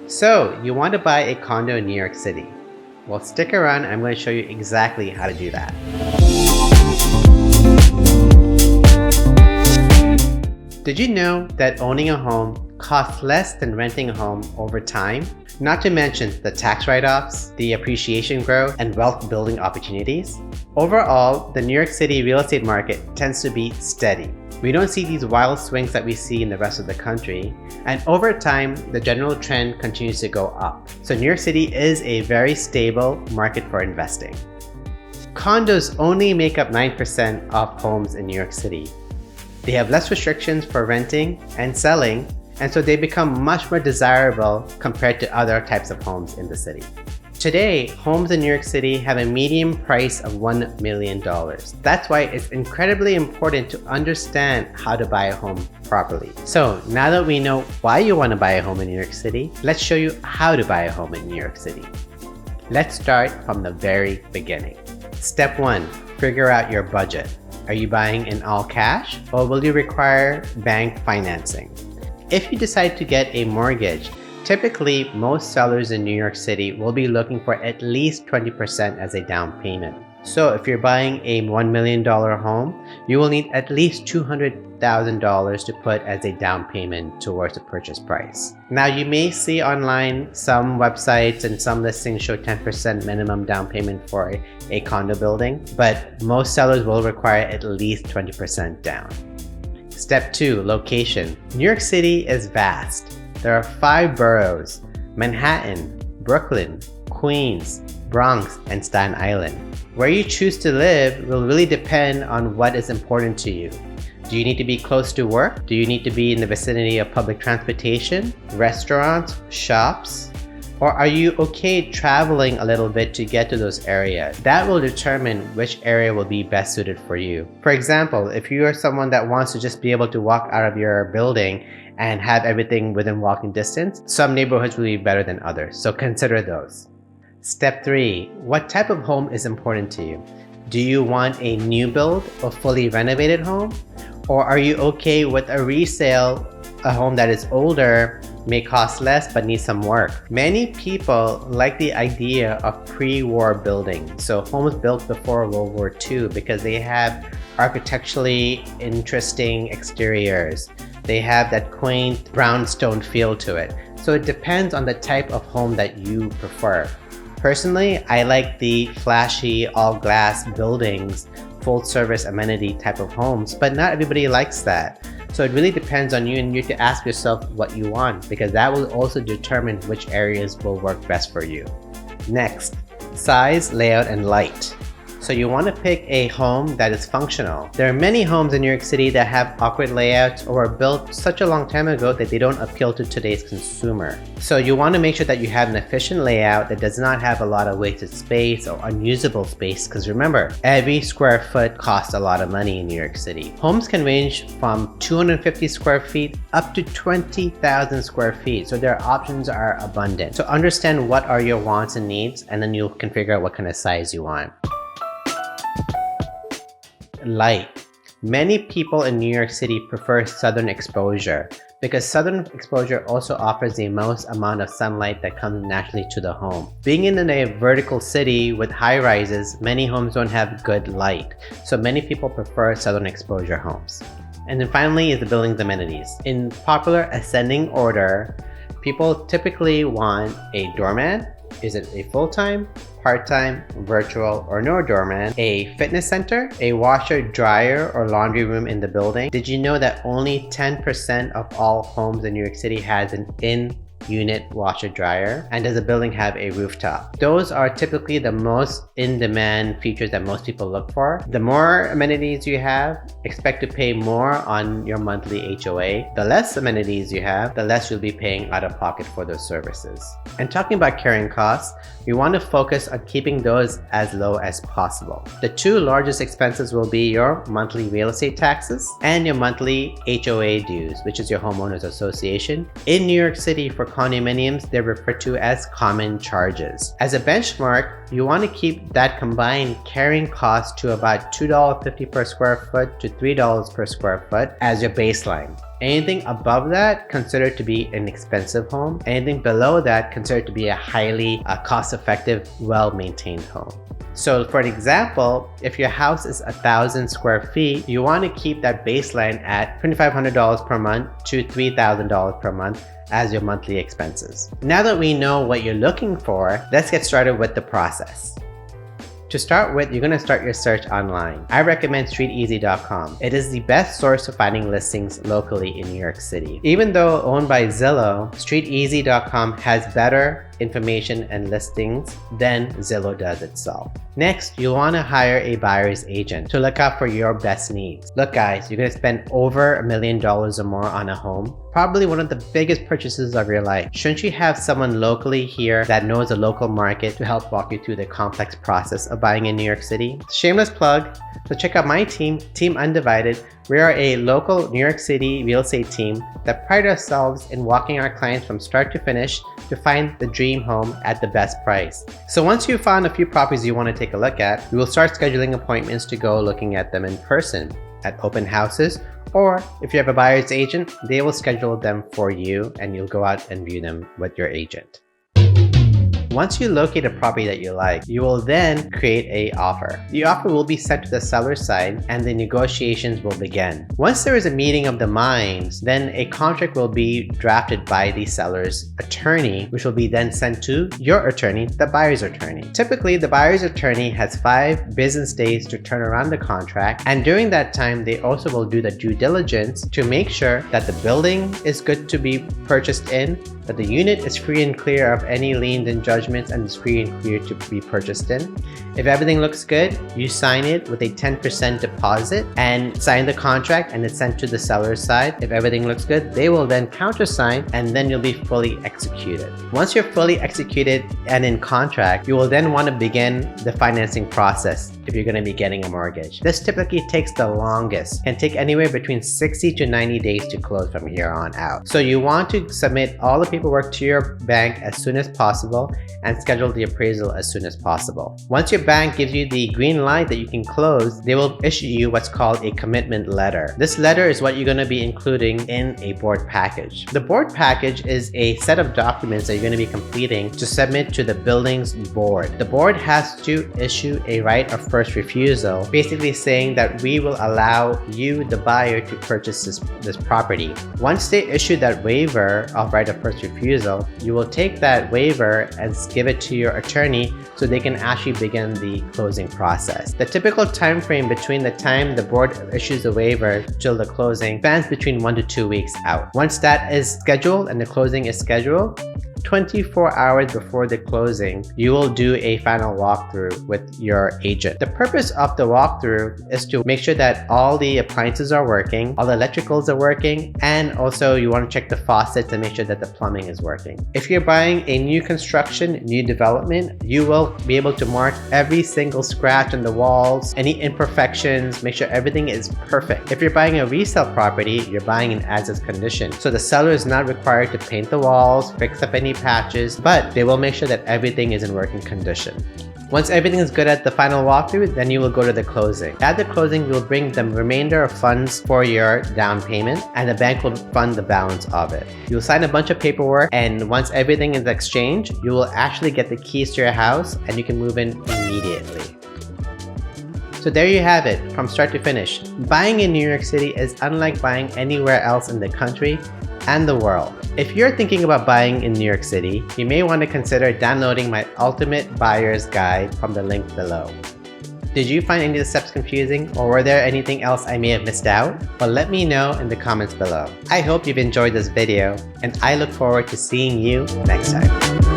So, you want to buy a condo in New York City? Well, stick around. I'm going to show you exactly how to do that. Did you know that owning a home costs less than renting a home over time? Not to mention the tax write-offs, the appreciation growth, and wealth building opportunities. Overall, the New York City real estate market tends to be steady. We don't see these wild swings that we see in the rest of the country, and over time, the general trend continues to go up. So New York City is a very stable market for investing. Condos only make up 9% of homes in New York City. They have less restrictions for renting and selling, and so they become much more desirable compared to other types of homes in the city. Today, homes in New York City have a median price of $1 million. That's why it's incredibly important to understand how to buy a home properly. So now that we know why you want to buy a home in New York City, let's show you how to buy a home in New York City. Let's start from the very beginning. Step 1, figure out your budget. Are you buying in all cash, or will you require bank financing? If you decide to get a mortgage, typically most sellers in New York City will be looking for at least 20% as a down payment. So if you're buying a $1 million home, you will need at least $200,000 to put as a down payment towards the purchase price. Now you may see online some websites and some listings show 10% minimum down payment for a condo building, but most sellers will require at least 20% down. Step 2, location. New York City is vast. There are 5 boroughs: Manhattan, Brooklyn, Queens, Bronx, and Staten Island. Where you choose to live will really depend on what is important to you. Do you need to be close to work? Do you need to be in the vicinity of public transportation, restaurants, shops? Or are you okay traveling a little bit to get to those areas? That will determine which area will be best suited for you. For example, if you are someone that wants to just be able to walk out of your building and have everything within walking distance, some neighborhoods will be better than others, so consider those. Step 3, what type of home is important to you? Do you want a new build or fully renovated home? Or are you okay with a resale, a home that is older, may cost less but needs some work? Many people like the idea of pre-war building, so homes built before World War II, because they have architecturally interesting exteriors. They have that quaint brownstone feel to it. So it depends on the type of home that you prefer. Personally, I like the flashy all-glass buildings, full-service amenity type of homes, but not everybody likes that. So it really depends on you, and you have to ask yourself what you want, because that will also determine which areas will work best for you. Next, size, layout, and light. So you want to pick a home that is functional. There are many homes in New York City that have awkward layouts or were built such a long time ago that they don't appeal to today's consumer. So you want to make sure that you have an efficient layout that does not have a lot of wasted space or unusable space, because remember, every square foot costs a lot of money in New York City. Homes can range from 250 square feet up to 20,000 square feet, so their options are abundant. So understand what are your wants and needs, and then you can figure out what kind of size you want. Light. Many people in New York City prefer southern exposure because southern exposure also offers the most amount of sunlight that comes naturally to the home. Being in a vertical city with high rises, many homes don't have good light, so many people prefer southern exposure homes. And then finally is the building's amenities. In popular ascending order, people typically want a doorman. Is it a full-time, part-time, virtual, or no doorman? A fitness center, a washer, dryer, or laundry room in the building? Did you know that only 10% of all homes in New York City has an in-unit washer dryer? And does the building have a rooftop? Those are typically the most in-demand features that most people look for. The more amenities you have, expect to pay more on your monthly HOA. The less amenities you have, the less you'll be paying out of pocket for those services. And talking about carrying costs, we want to focus on keeping those as low as possible. The 2 largest expenses will be your monthly real estate taxes and your monthly HOA dues, which is your homeowners association. In New York City, for condominiums, they're referred to as common charges. As a benchmark, you want to keep that combined carrying cost to about $2.50 per square foot to $3 per square foot as your baseline. Anything above that, considered to be an expensive home. Anything below that, considered to be a highly cost-effective, well-maintained home. So for an example, if your house is 1,000 square feet, you want to keep that baseline at $2,500 per month to $3,000 per month as your monthly expenses. Now that we know what you're looking for, let's get started with the process. To start with, you're going to start your search online. I recommend StreetEasy.com. It is the best source of finding listings locally in New York City. Even though owned by Zillow, StreetEasy.com has better information and listings than Zillow does itself. Next, you'll want to hire a buyer's agent to look out for your best needs. Look guys, you're going to spend over $1 million or more on a home, probably one of the biggest purchases of your life. Shouldn't you have someone locally here that knows the local market to help walk you through the complex process of buying in New York City? Shameless plug, so check out my team, Team Undivided. We are a local New York City real estate team that pride ourselves in walking our clients from start to finish to find the dream home at the best price. So once you've found a few properties you want to take a look at, we will start scheduling appointments to go looking at them in person at open houses, or if you have a buyer's agent, they will schedule them for you and you'll go out and view them with your agent. Once you locate a property that you like, you will then create an offer. The offer will be sent to the seller's side and the negotiations will begin. Once there is a meeting of the minds, then a contract will be drafted by the seller's attorney, which will be then sent to your attorney, the buyer's attorney. Typically, the buyer's attorney has 5 business days to turn around the contract, and during that time, they also will do the due diligence to make sure that the building is good to be purchased in, that the unit is free and clear of any liens and judgments and is free and clear to be purchased in. If everything looks good, you sign it with a 10% deposit and sign the contract, and it's sent to the seller's side. If everything looks good, they will then countersign and then you'll be fully executed. Once you're fully executed and in contract, you will then want to begin the financing process if you're going to be getting a mortgage. This typically takes the longest, can take anywhere between 60 to 90 days to close from here on out. So you want to submit all the paperwork to your bank as soon as possible and schedule the appraisal as soon as possible. Once your bank gives you the green light that you can close, they will issue you what's called a commitment letter. This letter is what you're going to be including in a board package. The board package is a set of documents that you're going to be completing to submit to the building's board. The board has to issue a right of first refusal, basically saying that we will allow you, the buyer, to purchase this property. Once they issue that waiver of right of first refusal, you will take that waiver and give it to your attorney so they can actually begin the closing process. The typical time frame between the time the board issues the waiver till the closing spans between 1 to 2 weeks out. Once that is scheduled and the closing is scheduled, 24 hours before the closing, you will do a final walkthrough with your agent. The purpose of the walkthrough is to make sure that all the appliances are working, all the electricals are working, and also you want to check the faucets and make sure that the plumbing is working. If you're buying a new construction, new development, you will be able to mark every single scratch on the walls, any imperfections, make sure everything is perfect. If you're buying a resale property, you're buying in as-is condition. So the seller is not required to paint the walls, fix up any patches, but they will make sure that everything is in working condition. Once everything is good at the final walkthrough, then you will go to the closing. At the closing, we'll bring the remainder of funds for your down payment, and the bank will fund the balance of it. You'll sign a bunch of paperwork, and once everything is exchanged, you will actually get the keys to your house and you can move in immediately. So there you have it, from start to finish. Buying in New York City is unlike buying anywhere else in the country and the world. If you're thinking about buying in New York City, you may want to consider downloading my Ultimate Buyer's Guide from the link below. Did you find any of the steps confusing, or were there anything else I may have missed out? Well, let me know in the comments below. I hope you've enjoyed this video, and I look forward to seeing you next time.